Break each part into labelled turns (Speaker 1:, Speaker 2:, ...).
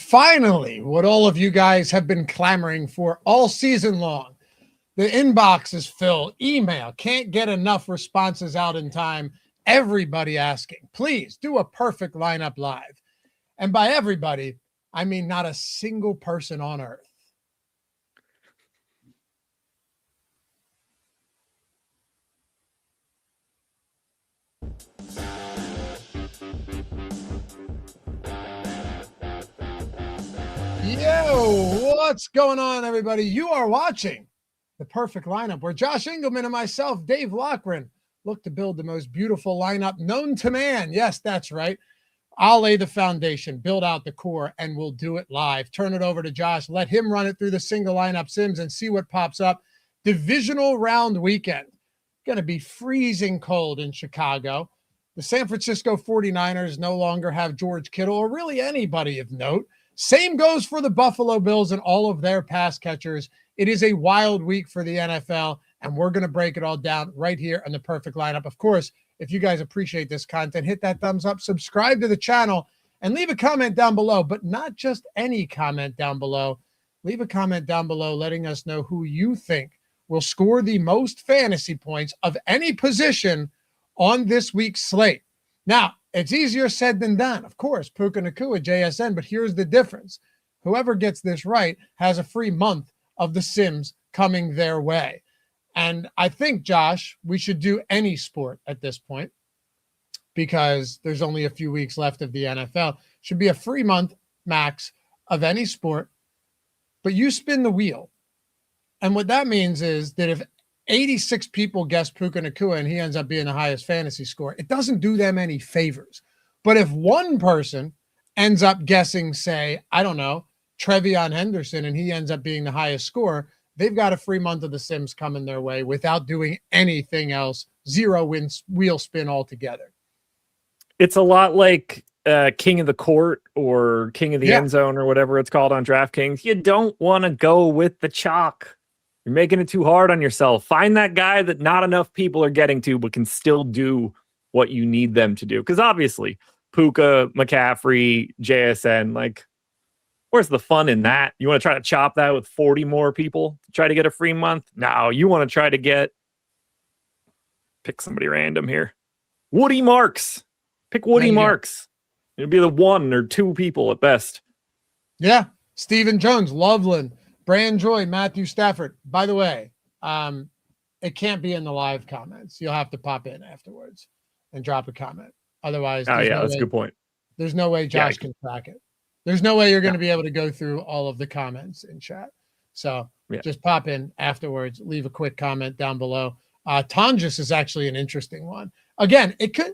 Speaker 1: Finally, what all of you guys have been clamoring for all season long. The inbox is filled. Email. Can't get enough responses out in time. Everybody asking, please do a perfect lineup live. And by everybody, I mean not a single person on earth. Yo, what's going on, everybody? You are watching The Perfect Lineup, where Josh Engleman and myself, Dave Loughran, look to build the most beautiful lineup known to man. Yes, that's right. I'll lay the foundation, build out the core, and we'll do it live. Turn it over to Josh. Let him run it through the single lineup sims and see what pops up. Divisional round weekend. Going to be freezing cold in Chicago. The San Francisco 49ers no longer have George Kittle or really anybody of note. Same goes for the Buffalo Bills and all of their pass catchers. It is a wild week for the NFL, and we're going to break it all down right here on The Perfect Lineup. Of course, if you guys appreciate this content, hit that thumbs up, subscribe to the channel, and leave a comment down below, but not just any comment down below. Leave a comment down below letting us know who you think will score the most fantasy points of any position on this week's slate. Now, it's easier said than done. Of course, Puka Nacua, JSN, but here's the difference. Whoever gets this right has a free month of the Sims coming their way. And I think, Josh, we should do any sport at this point because there's only a few weeks left of the NFL. Should be a free month max of any sport, but you spin the wheel. And what that means is that if 86 people guess Puka Nacua and he ends up being the highest fantasy score, it doesn't do them any favors. But if one person ends up guessing, say, I don't know, Trevion Henderson, and he ends up being the highest score, they've got a free month of the Sims coming their way without doing anything else. Zero wheel spin altogether.
Speaker 2: It's a lot like King of the Court or King of the End Zone or whatever it's called on DraftKings. You don't want to go with the chalk. You're making it too hard on yourself. Find that guy that not enough people are getting to, but can still do what you need them to do. Because obviously, Puka, McCaffrey, JSN, like, where's the fun in that? You want to try to chop that with 40 more people to try to get a free month? No, you want to try to pick somebody random here. Woody Marks. Pick Woody Marks. It'll be the 1 or 2 people at best.
Speaker 1: Yeah. Stephen Jones, Loveland, Brand Joy, Matthew Stafford. By the way, it can't be in the live comments. You'll have to pop in afterwards and drop a comment. Otherwise,
Speaker 2: that's a good point.
Speaker 1: There's no way Josh can track it. There's no way you're going to be able to go through all of the comments in chat. So just pop in afterwards, leave a quick comment down below. Tonjus is actually an interesting one. Again, it could,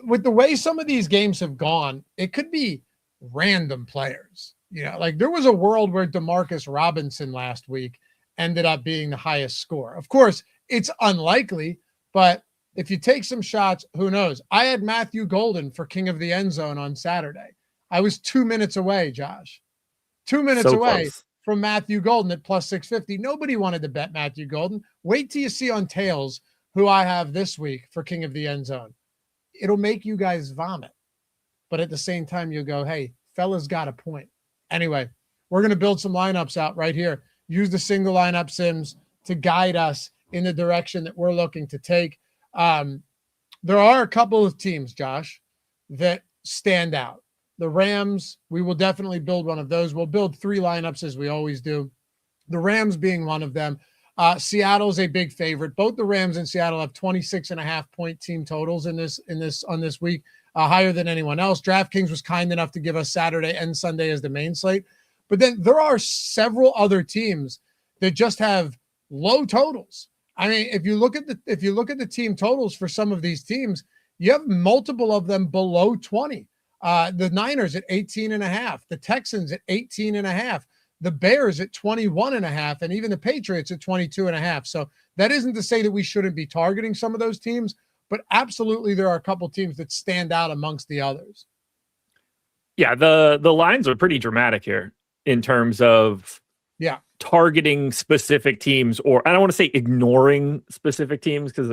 Speaker 1: with the way some of these games have gone, it could be random players. Like there was a world where Demarcus Robinson last week ended up being the highest score. Of course, it's unlikely, but if you take some shots, who knows? I had Matthew Golden for King of the End Zone on Saturday. I was 2 minutes away, Josh. 2 minutes away from Matthew Golden at plus 650. Nobody wanted to bet Matthew Golden. Wait till you see on Tails who I have this week for King of the End Zone. It'll make you guys vomit. But at the same time, you'll go, hey, fella's got a point. Anyway, we're going to build some lineups out right here. Use the single lineup sims to guide us in the direction that we're looking to take. There are a couple of teams, Josh, that stand out. The Rams, we will definitely build one of those. We'll build 3 lineups as we always do. The Rams being one of them. Seattle's a big favorite. Both the Rams and Seattle have 26.5 point team totals on this week, higher than anyone else. DraftKings was kind enough to give us Saturday and Sunday as the main slate. But then there are several other teams that just have low totals. I mean, if you look at the team totals for some of these teams, you have multiple of them below 20. The Niners at 18.5, the Texans at 18.5, the Bears at 21.5, and even the Patriots at 22.5. So that isn't to say that we shouldn't be targeting some of those teams, but absolutely there are a couple teams that stand out amongst the others.
Speaker 2: Yeah, the lines are pretty dramatic here in terms of targeting specific teams, or I don't want to say ignoring specific teams because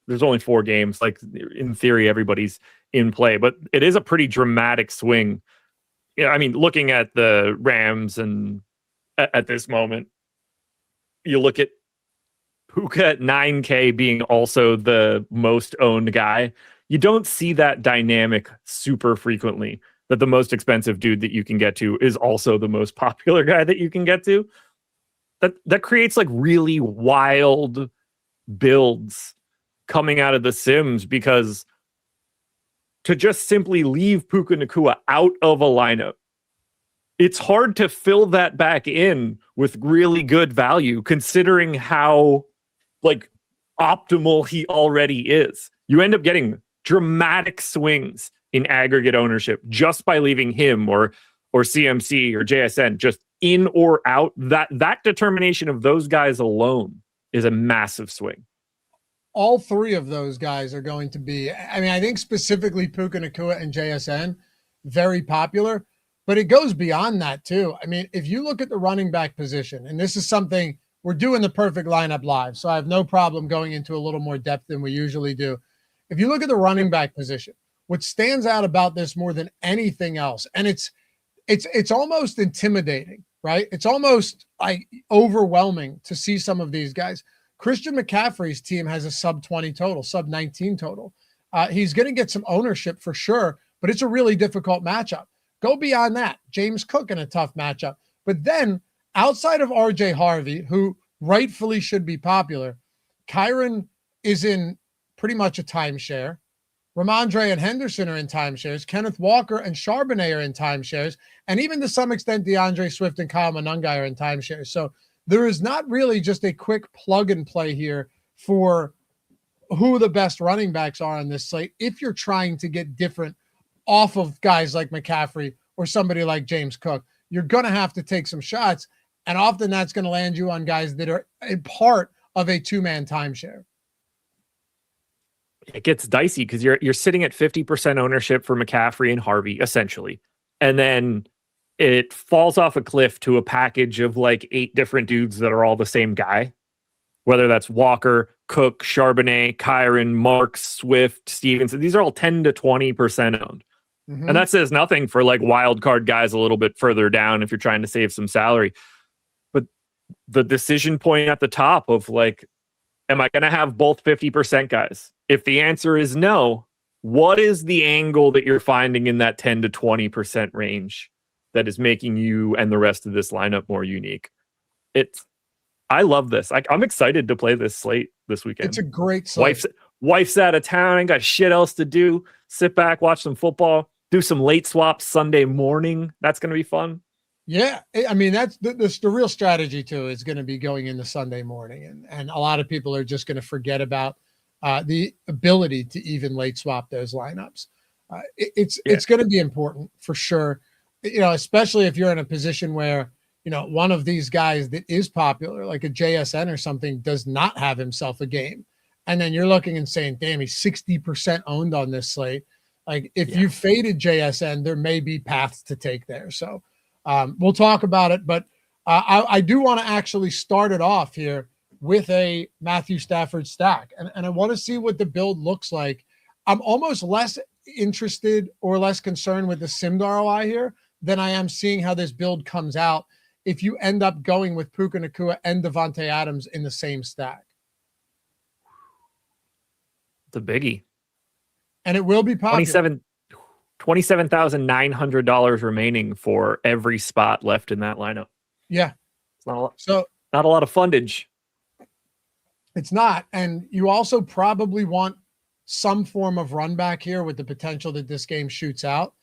Speaker 2: there's only 4 games. Like in theory, everybody's in play, but it is a pretty dramatic swing Yeah, I mean, looking at the Rams and at this moment, you look at Puka at 9K being also the most owned guy. You don't see that dynamic super frequently, that the most expensive dude that you can get to is also the most popular guy that you can get to. That creates like really wild builds coming out of the Sims, because to just simply leave Puka Nacua out of a lineup, it's hard to fill that back in with really good value, considering how like optimal he already is. You end up getting dramatic swings in aggregate ownership just by leaving him or CMC or JSN just in or out. That determination of those guys alone is a massive swing.
Speaker 1: All three of those guys are going to be, I mean, I think specifically Puka Nacua and JSN, very popular, but it goes beyond that too. I mean, if you look at the running back position, and this is something we're doing the perfect lineup live, so I have no problem going into a little more depth than we usually do. If you look at the running back position, what stands out about this more than anything else, and it's almost intimidating, right? It's almost like overwhelming to see some of these guys. Christian McCaffrey's team has a sub 20 total, sub 19 total. He's going to get some ownership for sure, but it's a really difficult matchup. Go beyond that. James Cook in a tough matchup. But then outside of RJ Harvey, who rightfully should be popular, Kyron is in pretty much a timeshare. Ramondre and Henderson are in timeshares. Kenneth Walker and Charbonnet are in timeshares. And even to some extent, DeAndre Swift and Kyle Monangai are in timeshares. So there is not really just a quick plug and play here for who the best running backs are on this slate if you're trying to get different off of guys like McCaffrey or somebody like James Cook. You're going to have to take some shots, and often that's going to land you on guys that are a part of a two-man timeshare.
Speaker 2: It gets dicey because you're sitting at 50% ownership for McCaffrey and Harvey, essentially. And then it falls off a cliff to a package of like 8 different dudes that are all the same guy, whether that's Walker, Cook, Charbonnet, Kyron, Marks, Swift, Stevenson. These are all 10 to 20% owned. Mm-hmm. And that says nothing for like wild card guys a little bit further down if you're trying to save some salary. But the decision point at the top of like, am I going to have both 50% guys? If the answer is no, what is the angle that you're finding in that 10 to 20% range that is making you and the rest of this lineup more unique? I love this. I'm excited to play this slate this weekend.
Speaker 1: It's a great slate.
Speaker 2: Wife's out of town. Ain't got shit else to do. Sit back, watch some football, do some late swaps Sunday morning. That's going to be fun.
Speaker 1: Yeah. I mean, that's the real strategy too, is going to be going into Sunday morning. And a lot of people are just going to forget about the ability to even late swap those lineups. It's going to be important for sure. You know, especially if you're in a position where, you know, one of these guys that is popular, like a JSN or something, does not have himself a game. And then you're looking and saying, damn, he's 60% owned on this slate. Like if you faded JSN, there may be paths to take there. So we'll talk about it. But I do want to actually start it off here with a Matthew Stafford stack. And I want to see what the build looks like. I'm almost less interested or less concerned with the SIMD ROI here than I am seeing how this build comes out if you end up going with Puka Nacua and Devontae Adams in the same stack.
Speaker 2: It's a biggie.
Speaker 1: And it will be popular.
Speaker 2: $27,900 remaining for every spot left in that lineup.
Speaker 1: Yeah.
Speaker 2: It's not a lot. So not a lot of fundage.
Speaker 1: It's not. And you also probably want some form of run back here with the potential that this game shoots out.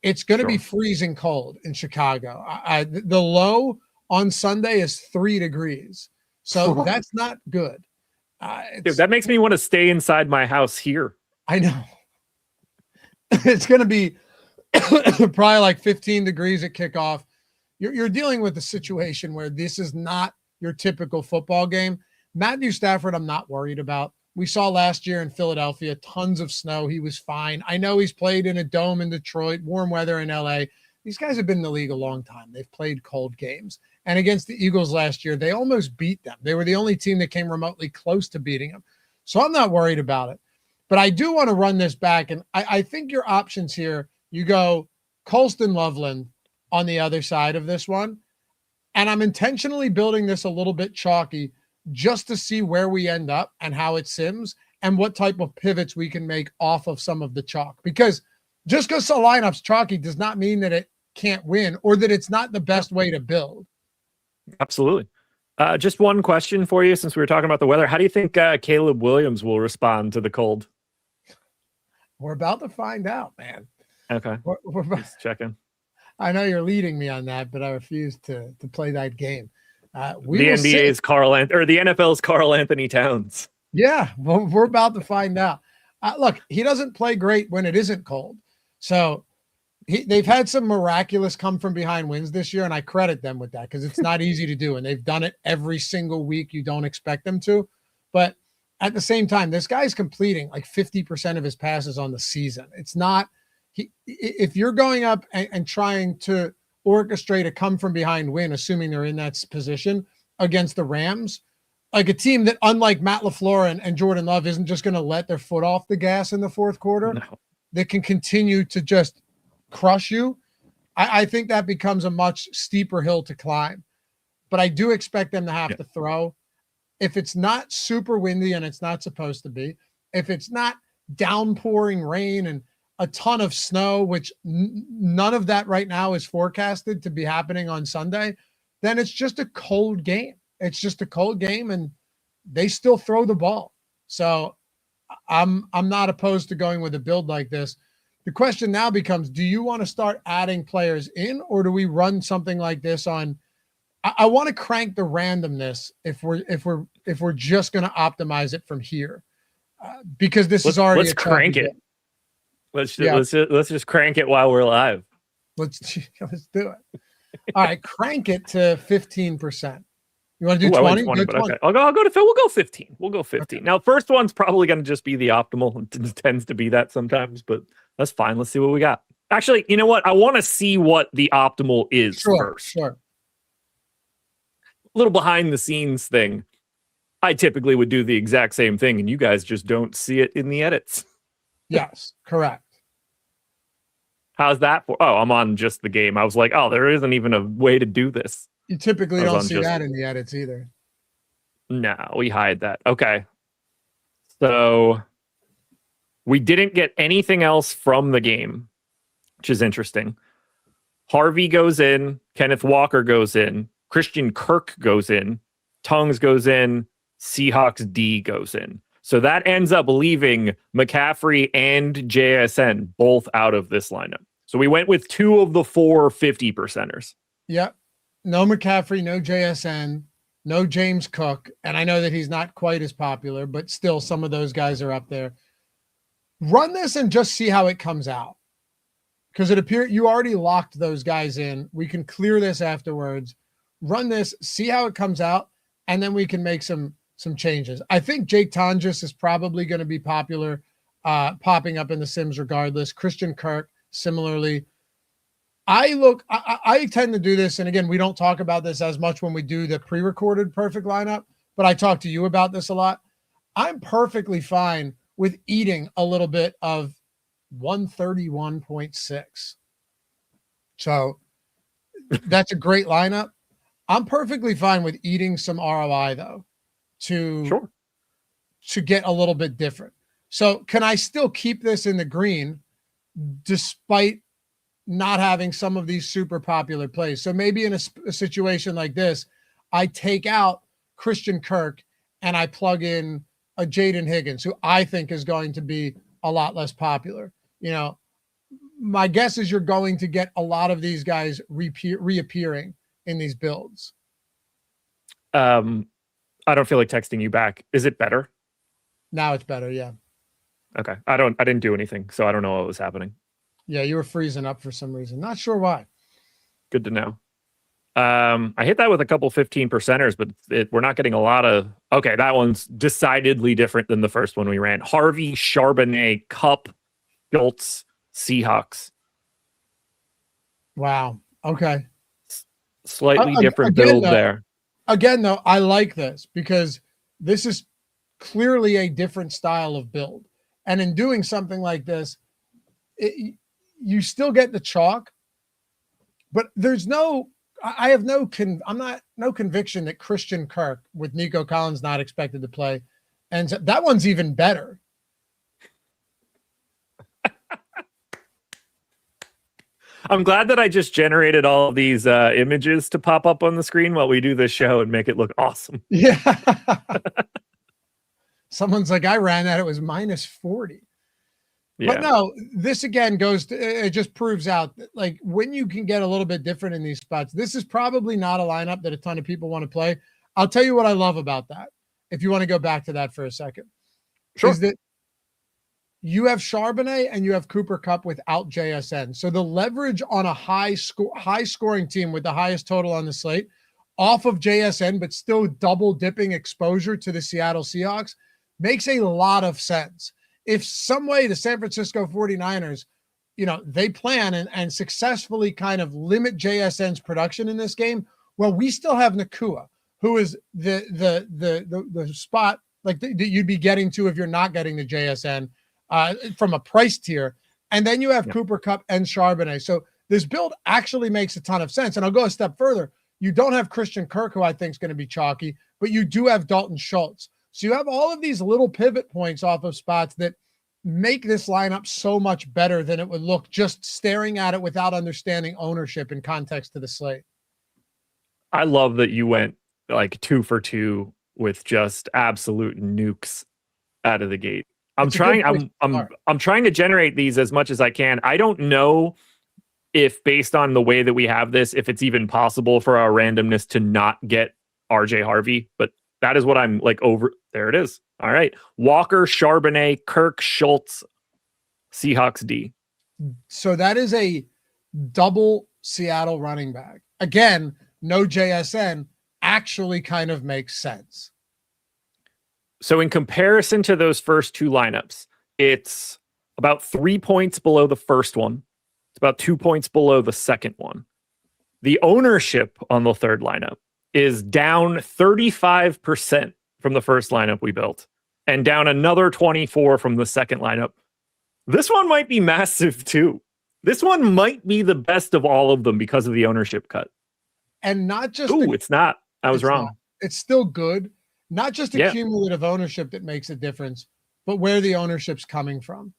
Speaker 1: It's going to be freezing cold in Chicago. The low on Sunday is 3 degrees. So that's not good.
Speaker 2: Dude, that makes me want to stay inside my house here.
Speaker 1: I know. It's going to be probably like 15 degrees at kickoff. You're dealing with a situation where this is not your typical football game. Matthew Stafford, I'm not worried about. We saw last year in Philadelphia, tons of snow. He was fine. I know he's played in a dome in Detroit, warm weather in LA. These guys have been in the league a long time. They've played cold games. And against the Eagles last year, they almost beat them. They were the only team that came remotely close to beating them. So I'm not worried about it. But I do want to run this back. And I think your options here, you go Colston Loveland on the other side of this one. And I'm intentionally building this a little bit chalky just to see where we end up and how it sims and what type of pivots we can make off of some of the chalk. Because just because the lineup's chalky does not mean that it can't win or that it's not the best way to build.
Speaker 2: Absolutely. Just one question for you, since we were talking about the weather. How do you think Caleb Williams will respond to the cold?
Speaker 1: We're about to find out, man.
Speaker 2: Okay. We're just checking.
Speaker 1: I know you're leading me on that, but I refuse to play that game.
Speaker 2: The NBA's the NFL's Karl Anthony Towns.
Speaker 1: Yeah, well, we're about to find out. Look, he doesn't play great when it isn't cold. So they've had some miraculous come from behind wins this year, and I credit them with that because it's not easy to do, and they've done it every single week. You don't expect them to. But at the same time, this guy's completing like 50% of his passes on the season. It's not if you're going up and trying to orchestrate a come from behind win, assuming they're in that position against the Rams, like a team that, unlike Matt LaFleur and Jordan Love, isn't just going to let their foot off the gas in the fourth quarter, that can continue to just crush you. I think that becomes a much steeper hill to climb. But I do expect them to have to throw. If it's not super windy, and it's not supposed to be, if it's not downpouring rain and a ton of snow, which none of that right now is forecasted to be happening on Sunday, then it's just a cold game. It's just a cold game, and they still throw the ball. So I'm not opposed to going with a build like this. The question now becomes, do you want to start adding players in, or do we run something like this on? I want to crank the randomness if we're just going to optimize it from here, because let's
Speaker 2: crank it. Let's just crank it while we're live.
Speaker 1: Let's do it. All right, crank it to 15%. You want to do 20?
Speaker 2: 20, but okay. We'll go 15. We'll go 15. Okay. Now, first one's probably going to just be the optimal. It tends to be that sometimes, but that's fine. Let's see what we got. Actually, you know what? I want to see what the optimal is first.
Speaker 1: Sure.
Speaker 2: Little behind the scenes thing. I typically would do the exact same thing, and you guys just don't see it in the edits.
Speaker 1: Yes, correct.
Speaker 2: How's that for? Oh, I'm on just the game. I was like, oh, there isn't even a way to do this.
Speaker 1: You typically don't see that in the edits either.
Speaker 2: No, we hide that. Okay. So we didn't get anything else from the game, which is interesting. Harvey goes in. Kenneth Walker goes in. Christian Kirk goes in. Tongues goes in. Seahawks D goes in. So that ends up leaving McCaffrey and JSN both out of this lineup. So we went with 2 of the 4 50%ers.
Speaker 1: Yep. No McCaffrey, no JSN, no James Cook. And I know that he's not quite as popular, but still some of those guys are up there. Run this and just see how it comes out. Because it appears you already locked those guys in. We can clear this afterwards. Run this, see how it comes out, and then we can make some changes. I think Jake Tonjes is probably going to be popular, popping up in the Sims regardless. Christian Kirk, similarly. I tend to do this, and again, we don't talk about this as much when we do the pre-recorded perfect lineup, but I talk to you about this a lot. I'm perfectly fine with eating a little bit of 131.6. So that's a great lineup. I'm perfectly fine with eating some ROI though, to get a little bit different. So can I still keep this in the green despite not having some of these super popular plays? So maybe in a situation like this, I take out Christian Kirk and I plug in a Jaden Higgins, who I think is going to be a lot less popular. You know, my guess is you're going to get a lot of these guys reappearing in these builds.
Speaker 2: I don't feel like texting you back. Is it better?
Speaker 1: Now it's better. Yeah.
Speaker 2: Okay. I didn't do anything, so I don't know what was happening.
Speaker 1: Yeah. You were freezing up for some reason. Not sure why.
Speaker 2: Good to know. I hit that with a couple 15%ers, but we're not getting a lot of, okay. That one's decidedly different than the first one we ran. Harvey, Charbonnet, Cup, Schultz, Seahawks.
Speaker 1: Wow. Okay.
Speaker 2: Slightly different build there.
Speaker 1: Again, though, I like this because this is clearly a different style of build. And in doing something like this, you still get the chalk, But there's no, I have no conviction that Christian Kirk with Nico Collins not expected to play. And that one's even better.
Speaker 2: I'm glad that I just generated all of these images to pop up on the screen while we do this show and make it look awesome.
Speaker 1: Yeah. Someone's like, I ran that. It was minus 40. Yeah. But no, this again it just proves out that like when you can get a little bit different in these spots, this is probably not a lineup that a ton of people want to play. I'll tell you what I love about that. If you want to go back to that for a second,
Speaker 2: sure.
Speaker 1: Is that you have Charbonnet and you have Cooper Kupp without JSN. So the leverage on a high scoring team with the highest total on the slate off of JSN, but still double dipping exposure to the Seattle Seahawks makes a lot of sense. If some way the San Francisco 49ers, they plan and successfully kind of limit JSN's production in this game, well, we still have Nakua, who is the spot like that you'd be getting to if you're not getting the JSN from a price tier. And then you have Cooper Kupp and Charbonnet. So this build actually makes a ton of sense. And I'll go a step further. You don't have Christian Kirk, who I think is going to be chalky, but you do have Dalton Schultz. So you have all of these little pivot points off of spots that make this lineup so much better than it would look just staring at it without understanding ownership in context to the slate.
Speaker 2: I love that you went like 2 for 2 with just absolute nukes out of the gate. I'm trying to generate these as much as I can. I don't know if based on the way that we have this, if it's even possible for our randomness to not get RJ Harvey, but that is what I'm like over. There it is. All right. Walker, Charbonnet, Kirk, Schultz, Seahawks D.
Speaker 1: So that is a double Seattle running back. Again, no JSN actually kind of makes sense.
Speaker 2: So in comparison to those first two lineups, it's about 3 points below the first one. It's about 2 points below the second one. The ownership on the third lineup is down 35% from the first lineup we built and down another 24 from the second lineup. This one might be massive too. This one might be the best of all of them because of the ownership cut.
Speaker 1: And not just...
Speaker 2: it's not. I was wrong.
Speaker 1: It's still good. Not just a cumulative ownership that makes a difference, but where the ownership's coming from.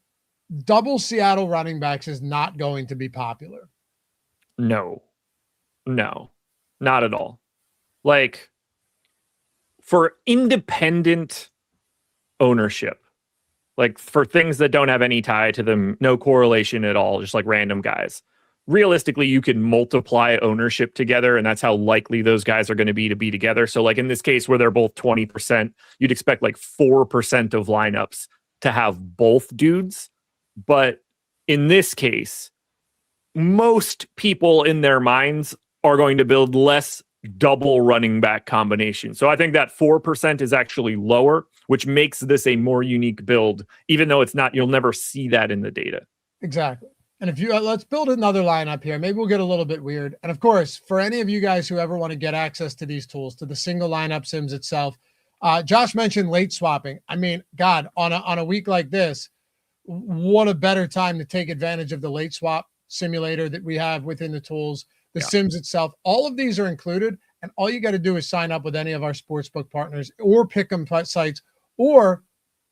Speaker 1: Double Seattle running backs is not going to be popular.
Speaker 2: No, not at all. Like, for independent ownership, like for things that don't have any tie to them, no correlation at all, just like random guys. Realistically, you can multiply ownership together, and that's how likely those guys are going to be together. So like in this case where they're both 20%, you'd expect like 4% of lineups to have both dudes. But in this case, most people in their minds are going to build less double running back combination. So I think that 4% is actually lower, which makes this a more unique build, even though it's not, you'll never see that in the data.
Speaker 1: Exactly. And if you let's build another lineup here, maybe we'll get a little bit weird. And of course, for any of you guys who ever want to get access to these tools, to the single lineup sims itself, Josh mentioned late swapping. I mean, God, on a week like this, what a better time to take advantage of the late swap simulator that we have within the tools, the sims itself. All of these are included, and all you got to do is sign up with any of our sportsbook partners or pick 'em sites, or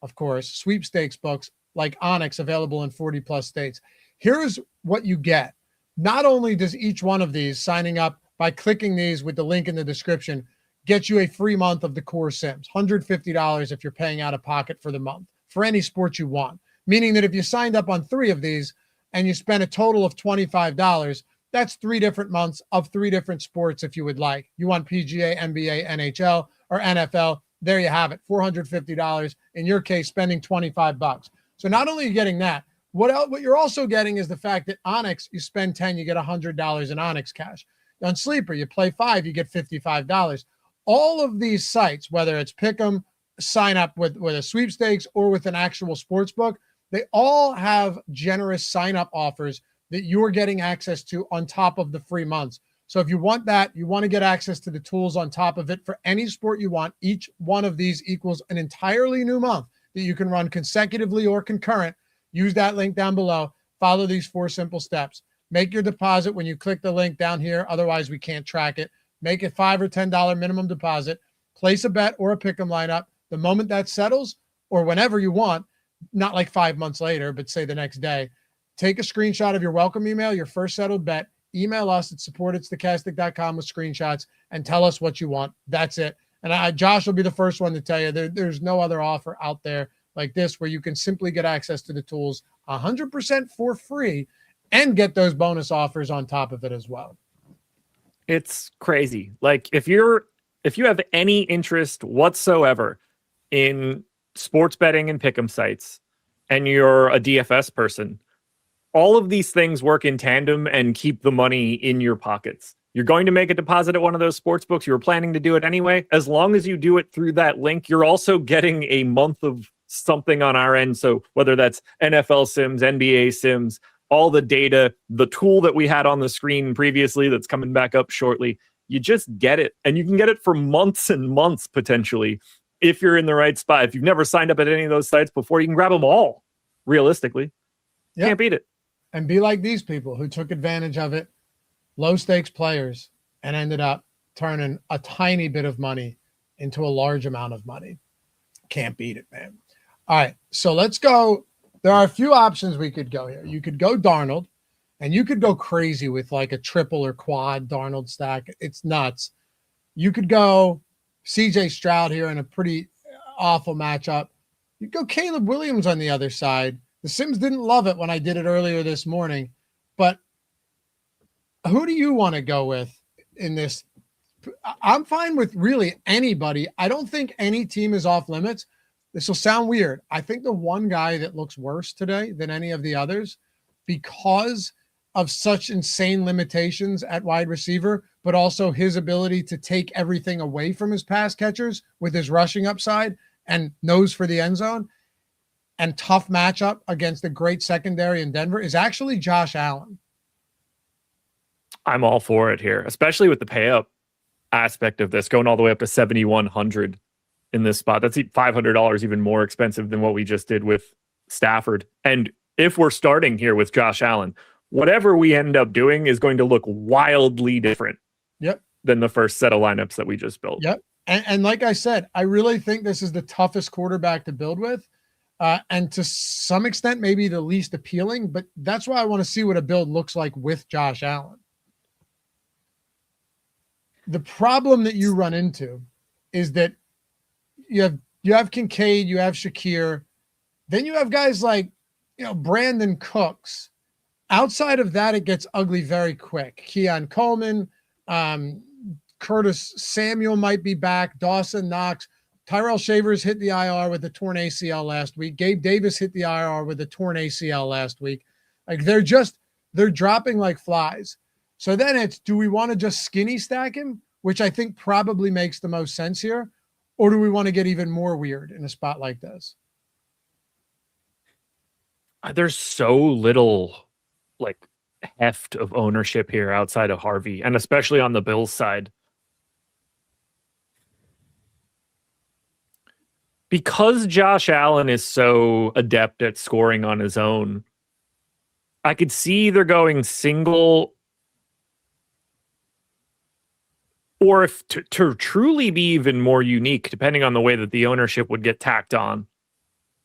Speaker 1: of course, sweepstakes books like Onyx, available in 40 plus states. Here's what you get. Not only does each one of these, signing up by clicking these with the link in the description, get you a free month of the core sims, $150 if you're paying out of pocket for the month, for any sport you want. Meaning that if you signed up on 3 of these and you spent a total of $25, that's 3 different months of 3 different sports if you would like. You want PGA, NBA, NHL, or NFL, there you have it, $450. In your case, spending $25. So not only are you getting that, what you're also getting is the fact that Onyx, you spend 10, you get $100 in Onyx cash. On Sleeper, you play 5, you get $55. All of these sites, whether it's Pick'em, sign up with a sweepstakes or with an actual sports book, they all have generous sign-up offers that you're getting access to on top of the free months. So if you want that, you want to get access to the tools on top of it for any sport you want, each one of these equals an entirely new month that you can run consecutively or concurrent. Use that link down below. Follow these 4 simple steps. Make your deposit when you click the link down here. Otherwise, we can't track it. Make it $5 or $10 minimum deposit. Place a bet or a pick'em lineup. The moment that settles, or whenever you want, not like 5 months later, but say the next day, take a screenshot of your welcome email, your first settled bet, email us at support@stokastic.com with screenshots, and tell us what you want. That's it. And Josh will be the first one to tell you there's no other offer out there like this where you can simply get access to the tools 100% for free and get those bonus offers on top of it as well.
Speaker 2: It's crazy. Like if you have any interest whatsoever in sports betting and pick'em sites and you're a DFS person, all of these things work in tandem and keep the money in your pockets. You're going to make a deposit at one of those sports books. You were planning to do it anyway. As long as you do it through that link, you're also getting a month of something on our end. So whether that's NFL sims, NBA sims, all the data, the tool that we had on the screen previously that's coming back up shortly, you just get it. And you can get it for months and months potentially if you're in the right spot. If you've never signed up at any of those sites before, you can grab them all, realistically. Yep. Can't beat it.
Speaker 1: And be like these people who took advantage of it, low stakes players, and ended up turning a tiny bit of money into a large amount of money. Can't beat it, man. All right, so let's go. There are a few options we could go here. You could go Darnold, and you could go crazy with like a triple or quad Darnold stack. It's nuts. You could go CJ Stroud here in a pretty awful matchup. You go Caleb Williams on the other side. The Sims didn't love it when I did it earlier this morning, but who do you want to go with in this? I'm fine with really anybody. I don't think any team is off limits. This will sound weird. I think the one guy that looks worse today than any of the others because of such insane limitations at wide receiver, but also his ability to take everything away from his pass catchers with his rushing upside and nose for the end zone and tough matchup against a great secondary in Denver is actually Josh Allen.
Speaker 2: I'm all for it here, especially with the pay up aspect of this going all the way up to 7,100 in this spot. That's $500 even more expensive than what we just did with Stafford. And if we're starting here with Josh Allen, whatever we end up doing is going to look wildly different than the first set of lineups that we just built.
Speaker 1: Yep. And like I said, I really think this is the toughest quarterback to build with. And to some extent, maybe the least appealing, but that's why I want to see what a build looks like with Josh Allen. The problem that you run into is that you have Kincaid, you have Shakir, then you have guys like, Brandon Cooks. Outside of that, it gets ugly very quick. Keon Coleman, Curtis Samuel might be back, Dawson Knox. Tyrell Shavers hit the IR with a torn ACL last week. Gabe Davis hit the IR with a torn ACL last week. Like they're dropping like flies. So then it's, do we want to just skinny stack him, which I think probably makes the most sense here, or do we want to get even more weird in a spot like this?
Speaker 2: There's so little like heft of ownership here outside of Harvey, and especially on the Bills side. Because Josh Allen is so adept at scoring on his own, I could see either going single or if to truly be even more unique, depending on the way that the ownership would get tacked on,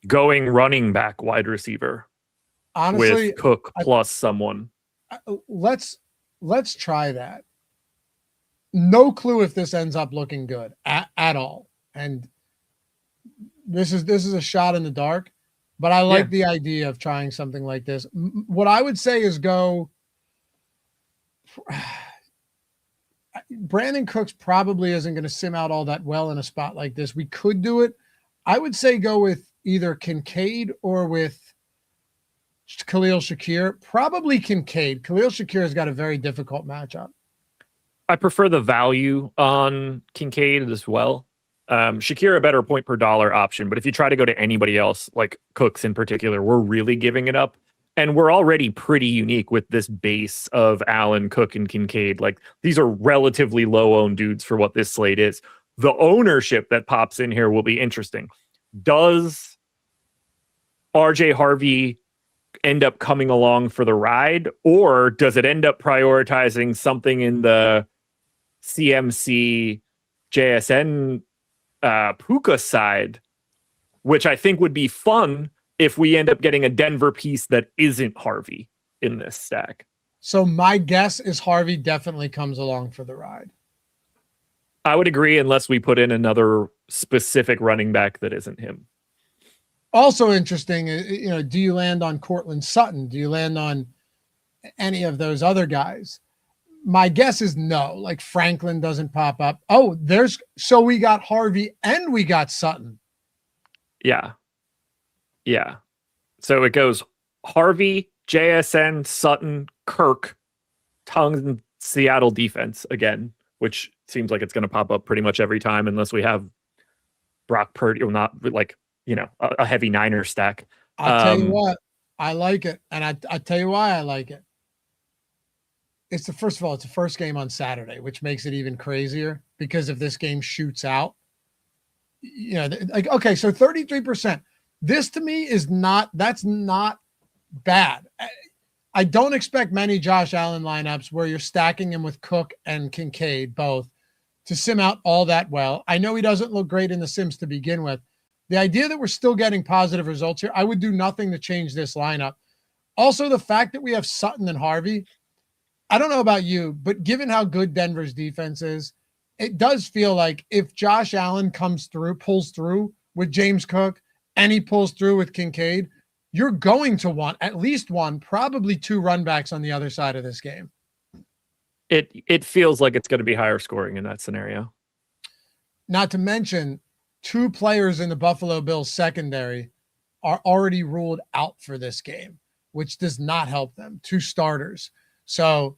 Speaker 2: going running back wide receiver. Honestly, with Cook plus someone.
Speaker 1: Let's try that. No clue if this ends up looking good at all. And this is a shot in the dark, but I like the idea of trying something like this. What I would say is go. Brandon Cooks probably isn't going to sim out all that well in a spot like this. We could do it. I would say go with either Kincaid or with Khalil Shakir. Probably Kincaid. Khalil Shakir has got a very difficult matchup.
Speaker 2: I prefer the value on Kincaid as well. Shakir a better point per dollar option, but if you try to go to anybody else, like Cooks in particular, we're really giving it up. And we're already pretty unique with this base of Allen, Cook, and Kincaid. Like these are relatively low-owned dudes for what this slate is. The ownership that pops in here will be interesting. Does RJ Harvey end up coming along for the ride, or does it end up prioritizing something in the CMC JSN Puka side, which I think would be fun if we end up getting a Denver piece that isn't Harvey in this stack.
Speaker 1: So my guess is Harvey definitely comes along for the ride.
Speaker 2: I would agree, unless we put in another specific running back that isn't him.
Speaker 1: Also interesting, do you land on Cortland Sutton? Do you land on any of those other guys? My guess is no. Like Franklin doesn't pop up. Oh, so we got Harvey and we got Sutton.
Speaker 2: Yeah. So it goes Harvey, JSN, Sutton, Kirk, Tongues, Seattle defense again, which seems like it's going to pop up pretty much every time unless we have Brock Purdy or not, like, a heavy Niner stack.
Speaker 1: I'll tell you what, I like it. And I tell you why I like it. It's the first game on Saturday, which makes it even crazier because if this game shoots out, okay, so 33%. This to me that's not bad. I don't expect many Josh Allen lineups where you're stacking him with Cook and Kincaid both to sim out all that well. I know he doesn't look great in the sims to begin with. The idea that we're still getting positive results here, I would do nothing to change this lineup. Also, the fact that we have Sutton and Harvey, I don't know about you, but given how good Denver's defense is, it does feel like if Josh Allen pulls through with James Cook, and he pulls through with Kincaid, you're going to want at least one, probably two run backs on the other side of this game.
Speaker 2: It feels like it's going to be higher scoring in that scenario.
Speaker 1: Not to mention, two players in the Buffalo Bills secondary are already ruled out for this game, which does not help them. Two starters. So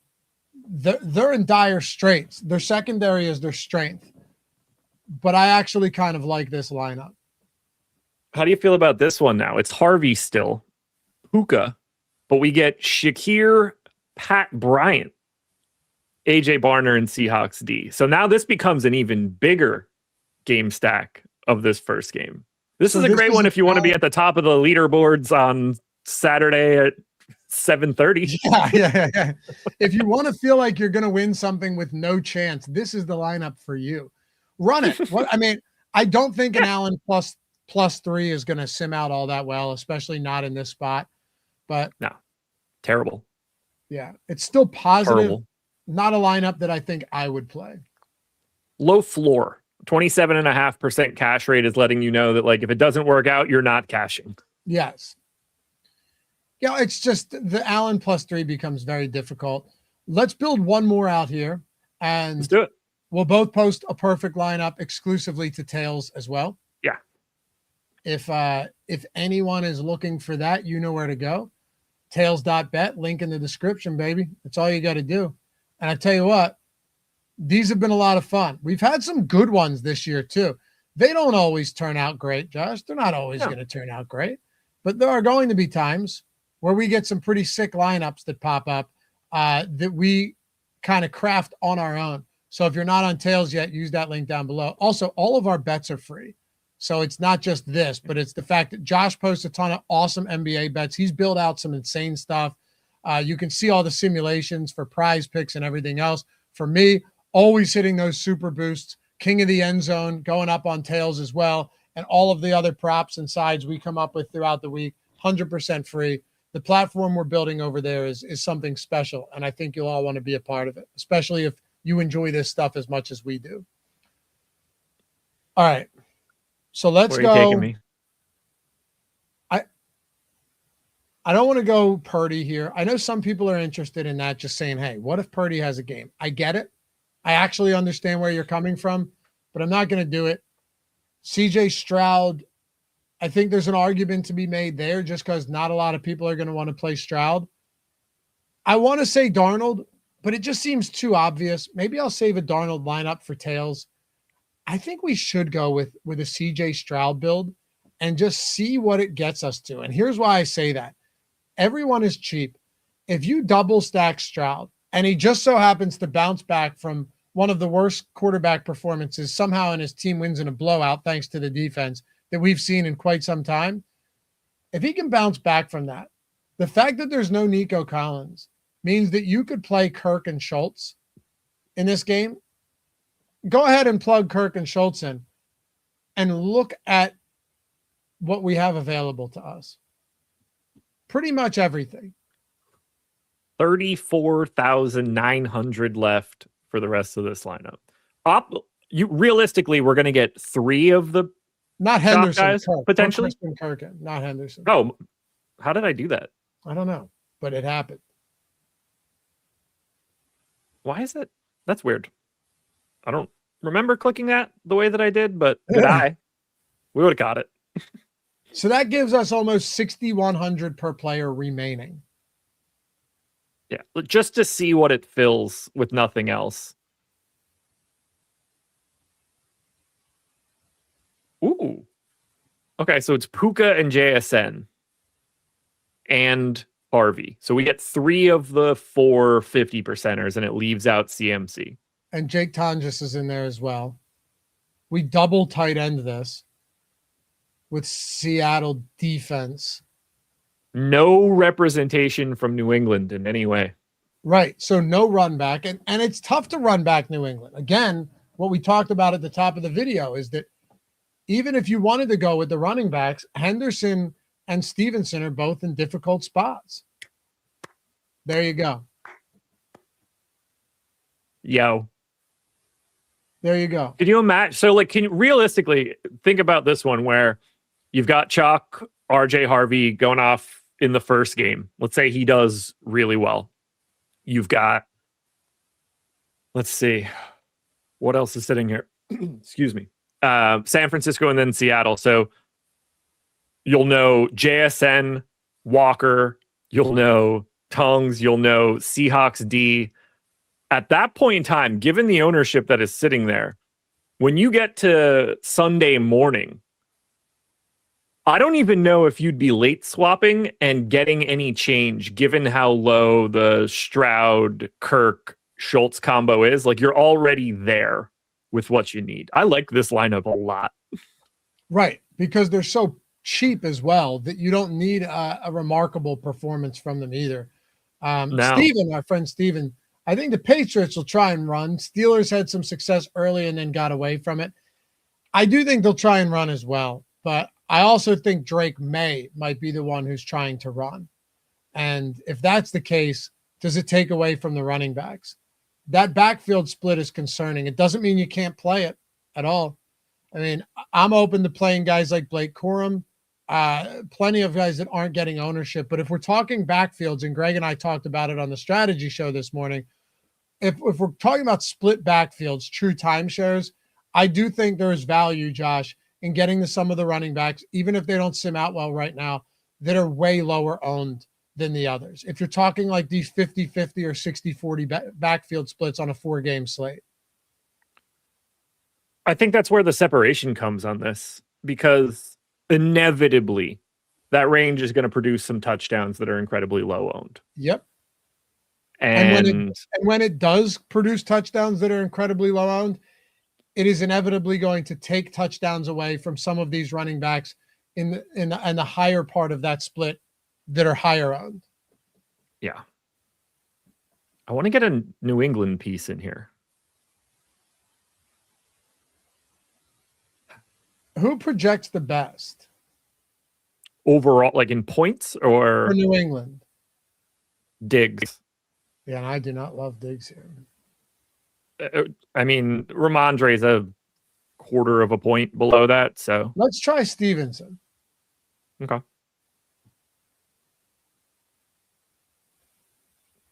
Speaker 1: they're in dire straits. Their secondary is their strength. But I actually kind of like this lineup.
Speaker 2: How do you feel about this one now? It's Harvey still, Puka, but we get Shakir, Pat Bryant, AJ Barner, and Seahawks D. So now this becomes an even bigger game stack of this first game. This is a great one if you want to be at the top of the leaderboards on Saturday at 7:30.
Speaker 1: Yeah. If you want to feel like you're going to win something with no chance, this is the lineup for you. Run it. I don't think an Allen plus 3 is going to sim out all that well, especially not in this spot. But
Speaker 2: no, terrible.
Speaker 1: Yeah, it's still positive.
Speaker 2: Terrible.
Speaker 1: Not a lineup that I think I would play.
Speaker 2: Low floor, 27.5% cash rate is letting you know that, like, if it doesn't work out, you're not cashing.
Speaker 1: Yes. Yeah, it's just the Allen plus 3 becomes very difficult. Let's build one more out here, and
Speaker 2: let's do it.
Speaker 1: We'll both post a perfect lineup exclusively to Tails as well.
Speaker 2: Yeah.
Speaker 1: If anyone is looking for that, you know where to go. Tails.bet, link in the description, baby. That's all you got to do. And I tell you what, these have been a lot of fun. We've had some good ones this year too. They don't always turn out great, Josh. They're not always going to turn out great, but there are going to be times where we get some pretty sick lineups that pop up that we kind of craft on our own. So if you're not on Tails yet, use that link down below. Also, all of our bets are free. So it's not just this, but it's the fact that Josh posts a ton of awesome NBA bets. He's built out some insane stuff. You can see all the simulations for prize picks and everything else. For me, always hitting those super boosts, king of the end zone, going up on Tails as well, and all of the other props and sides we come up with throughout the week, 100% free. The platform we're building over there is something special, and I think you'll all want to be a part of it, especially if you enjoy this stuff as much as we do. All right. So let's go.
Speaker 2: Where are you taking me?
Speaker 1: I don't want to go Purdy here. I know some people are interested in that, just saying, hey, what if Purdy has a game? I get it. I actually understand where you're coming from, but I'm not going to do it. CJ Stroud, I think there's an argument to be made there just because not a lot of people are going to want to play Stroud. I want to say Darnold, but it just seems too obvious. Maybe I'll save a Darnold lineup for Tails. I think we should go with a CJ Stroud build and just see what it gets us to. And here's why I say that. Everyone is cheap. If you double stack Stroud and he just so happens to bounce back from one of the worst quarterback performances somehow and his team wins in a blowout thanks to the defense that we've seen in quite some time, if he can bounce back from that, The fact that there's no Nico Collins means that you could play Kirk and Schultz in this game. Go ahead and plug Kirk and Schultz in and look at what we have available to us. Pretty much everything.
Speaker 2: 34,900 left for the rest of this lineup. Realistically, we're going to get 3 of the
Speaker 1: not Henderson
Speaker 2: guys,
Speaker 1: Kirk,
Speaker 2: potentially.
Speaker 1: Kirk, not Henderson.
Speaker 2: Oh, how did I do that?
Speaker 1: I don't know, but it happened.
Speaker 2: Why is that? That's weird. I don't remember clicking that the way that I did, but did I? We would have got it.
Speaker 1: So that gives us almost 6,100 per player remaining.
Speaker 2: Yeah, just to see what it fills with nothing else. Ooh. Okay, so it's Puka and JSN and Harvey. So we get 3 of the 4 50%ers, and it leaves out CMC.
Speaker 1: And Jake Tonjes is in there as well. We double tight end this with Seattle defense.
Speaker 2: No representation from New England in any way.
Speaker 1: Right. So no run back. And it's tough to run back New England. Again, what we talked about at the top of the video is that even if you wanted to go with the running backs, Henderson and Stevenson are both in difficult spots. There you go.
Speaker 2: Yo.
Speaker 1: There you go.
Speaker 2: Can you imagine? So, like, can you realistically think about this one where you've got Chalk, RJ Harvey going off in the first game. Let's say he does really well. You've got, let's see, what else is sitting here? Excuse me. San Francisco and then Seattle. So you'll know JSN, Walker, you'll know Tongues, you'll know Seahawks D. At that point in time, given the ownership that is sitting there, when you get to Sunday morning, I don't even know if you'd be late swapping and getting any change given how low the Stroud, Kirk, Schultz combo is. Like, you're already there with what you need. I like this lineup a lot.
Speaker 1: Right, because they're so cheap as well that you don't need a remarkable performance from them either. Steven, our friend Steven, I think the Patriots will try and run. Steelers had some success early and then got away from it. I do think they'll try and run as well, but I also think Drake May might be the one who's trying to run. And if that's the case, does it take away from the running backs? That backfield split is concerning. It doesn't mean you can't play it at all. I mean, I'm open to playing guys like Blake Corum, plenty of guys that aren't getting ownership. But if we're talking backfields, and Greg and I talked about it on the strategy show this morning, if we're talking about split backfields, true timeshares, I do think there is value, Josh, in getting to some of the running backs, even if they don't sim out well right now, that are way lower owned than the others. If you're talking like these 50-50 or 60-40 backfield splits on a 4-game slate.
Speaker 2: I think that's where the separation comes on this, because inevitably that range is going to produce some touchdowns that are incredibly low owned.
Speaker 1: Yep.
Speaker 2: And
Speaker 1: when it does produce touchdowns that are incredibly low owned, it is inevitably going to take touchdowns away from some of these running backs in the higher part of that split that are higher owned.
Speaker 2: Yeah. I want to get a New England piece in here.
Speaker 1: Who projects the best?
Speaker 2: Overall, like in points or?
Speaker 1: For New England.
Speaker 2: Diggs.
Speaker 1: Yeah, and I do not love Diggs here.
Speaker 2: I mean, Ramondre's a quarter of a point below that, so.
Speaker 1: Let's try Stevenson.
Speaker 2: Okay.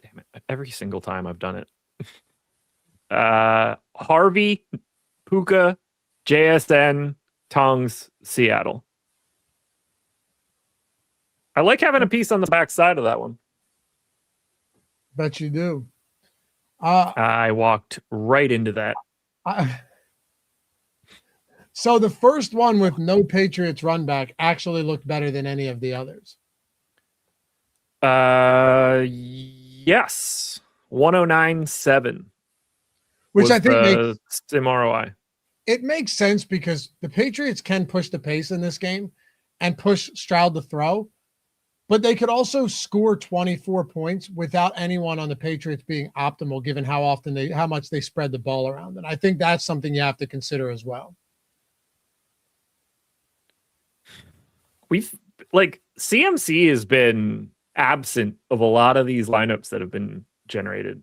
Speaker 2: Damn it. Every single time I've done it. Harvey, Puka, JSN, Tongues, Seattle. I like having a piece on the back side of that one.
Speaker 1: Bet you do.
Speaker 2: I walked right into that.
Speaker 1: So the first one with no Patriots run back actually looked better than any of the others.
Speaker 2: Yes. 109.7.
Speaker 1: Which I think makes
Speaker 2: sim ROI.
Speaker 1: It makes sense because the Patriots can push the pace in this game and push Stroud to throw. But they could also score 24 points without anyone on the Patriots being optimal, given how much they spread the ball around. And I think that's something you have to consider as well.
Speaker 2: CMC has been absent of a lot of these lineups that have been generated.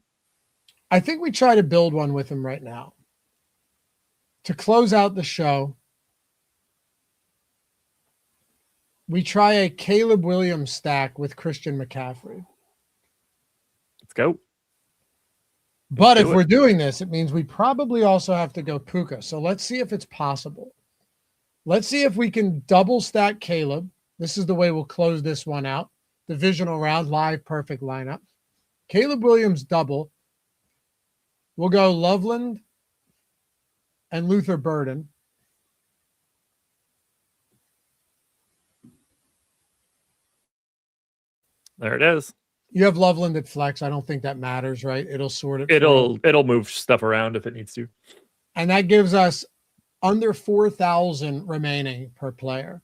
Speaker 1: I think we try to build one with him right now. To close out the show, we try a Caleb Williams stack with Christian McCaffrey.
Speaker 2: Let's go.
Speaker 1: But if we're doing this, it means we probably also have to go Puka. So let's see if it's possible. Let's see if we can double stack Caleb. This is the way we'll close this one out. Divisional round, live, perfect lineup. Caleb Williams double. We'll go Loveland and Luther Burden.
Speaker 2: There it is.
Speaker 1: You have Loveland at flex. I don't think that matters, right? It'll sort it.
Speaker 2: It'll move stuff around if it needs to.
Speaker 1: And that gives us under 4,000 remaining per player.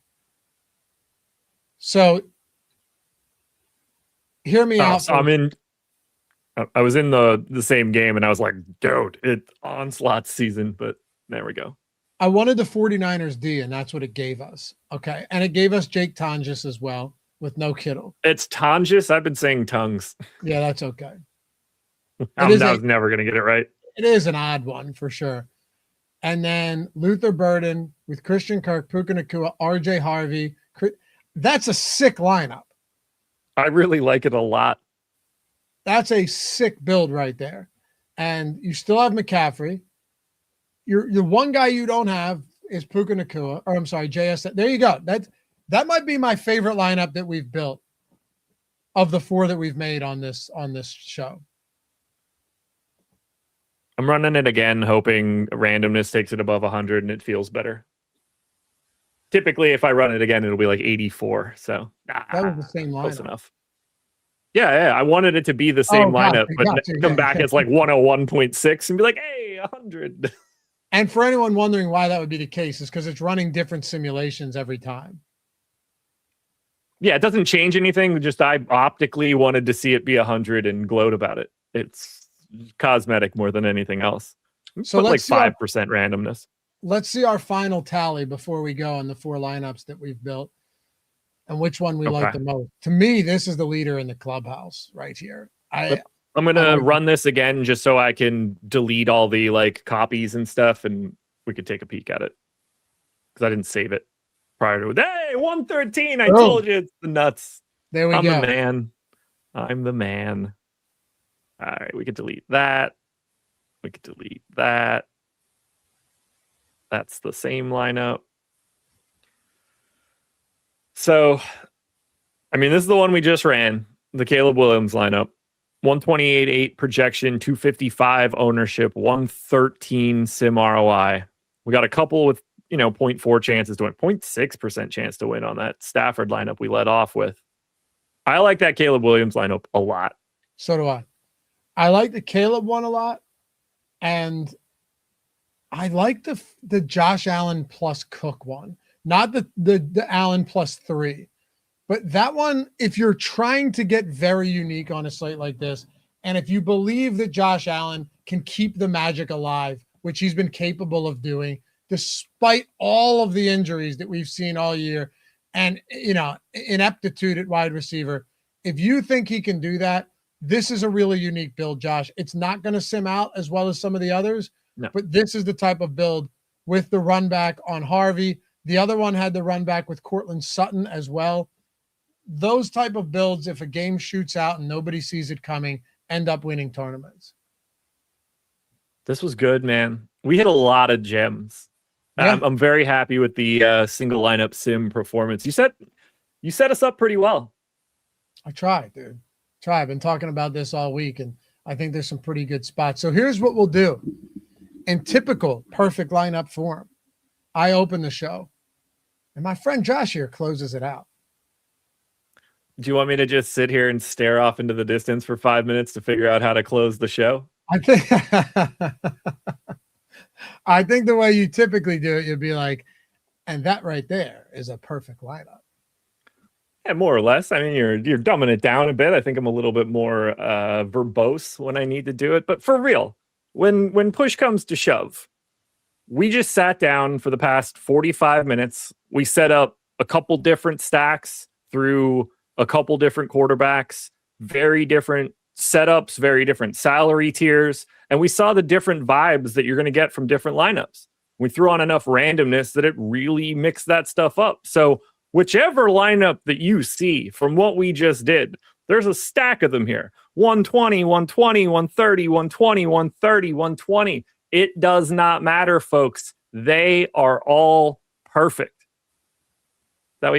Speaker 1: So hear me out.
Speaker 2: So I was in the same game and I was like, dude, it's onslaught season, but there we go.
Speaker 1: I wanted the 49ers D, and that's what it gave us. Okay. And it gave us Jake Tonjes as well with no Kittle.
Speaker 2: It's Tonjes. I've been saying tongues.
Speaker 1: Yeah, that's okay.
Speaker 2: I was never going to get it right.
Speaker 1: It is an odd one for sure. And then Luther Burden with Christian Kirk, Puka Nacua, RJ Harvey. That's a sick lineup.
Speaker 2: I really like it a lot.
Speaker 1: That's a sick build right there. And you still have McCaffrey. Your one guy you don't have is Puka Nacua, or I'm sorry, JS. There you go. That might be my favorite lineup that we've built of the four that we've made on this show.
Speaker 2: I'm running it again, hoping randomness takes it above 100 and it feels better. Typically, if I run it again, it'll be like 84. So
Speaker 1: that was the same lineup.
Speaker 2: Close enough. Yeah. I wanted it to be the same lineup, but come back as like 101.6 and be like, hey, 100.
Speaker 1: And for anyone wondering why that would be the case, is because it's running different simulations every time.
Speaker 2: Yeah, it doesn't change anything. Just I optically wanted to see it be 100 and gloat about it. It's cosmetic more than anything else.
Speaker 1: So
Speaker 2: let's like 5% randomness.
Speaker 1: Let's see our final tally before we go on the four lineups that we've built and which one we like the most. To me, this is the leader in the clubhouse right here.
Speaker 2: I'm going to run this again just so I can delete all the like copies and stuff and we could take a peek at it because I didn't save it prior to it. Hey, 113. I told you it's the nuts.
Speaker 1: There we go.
Speaker 2: I'm the man. All right, we could delete that. We could delete that. That's the same lineup. So, I mean, this is the one we just ran, the Caleb Williams lineup. 128.8 projection, 255 ownership, 113 sim ROI. We got a couple with 0.4 chances to win, 0.6% chance to win on that Stafford lineup we led off with. I like that Caleb Williams lineup a lot.
Speaker 1: So do I. I like the Caleb one a lot, and I like the Josh Allen plus Cook one, not the Allen plus 3. But that one, if you're trying to get very unique on a slate like this, and if you believe that Josh Allen can keep the magic alive, which he's been capable of doing, despite all of the injuries that we've seen all year and, ineptitude at wide receiver, if you think he can do that, this is a really unique build, Josh. It's not going to sim out as well as some of the others, but this is the type of build with the run back on Harvey. The other one had the run back with Cortland Sutton as well. Those type of builds, if a game shoots out and nobody sees it coming, end up winning tournaments.
Speaker 2: This was good, man. We hit a lot of gems. Yeah. I'm very happy with the single lineup sim performance. You set us up pretty well.
Speaker 1: I tried, dude. I've been talking about this all week, and I think there's some pretty good spots. So here's what we'll do. In typical perfect lineup form, I open the show, and my friend Josh here closes it out.
Speaker 2: Do you want me to just sit here and stare off into the distance for 5 minutes to figure out how to close the show?
Speaker 1: I think the way you typically do it, you'd be like, and that right there is a perfect lineup.
Speaker 2: Yeah, more or less. I mean, you're dumbing it down a bit. I think I'm a little bit more verbose when I need to do it. But for real, when push comes to shove, we just sat down for the past 45 minutes. We set up a couple different stacks through a couple different quarterbacks, very different setups, very different salary tiers. And we saw the different vibes that you're going to get from different lineups. We threw on enough randomness that it really mixed that stuff up. So whichever lineup that you see from what we just did, there's a stack of them here. 120, 120, 130, 120, 130, 120. It does not matter, folks. They are all perfect. Is that what you meant?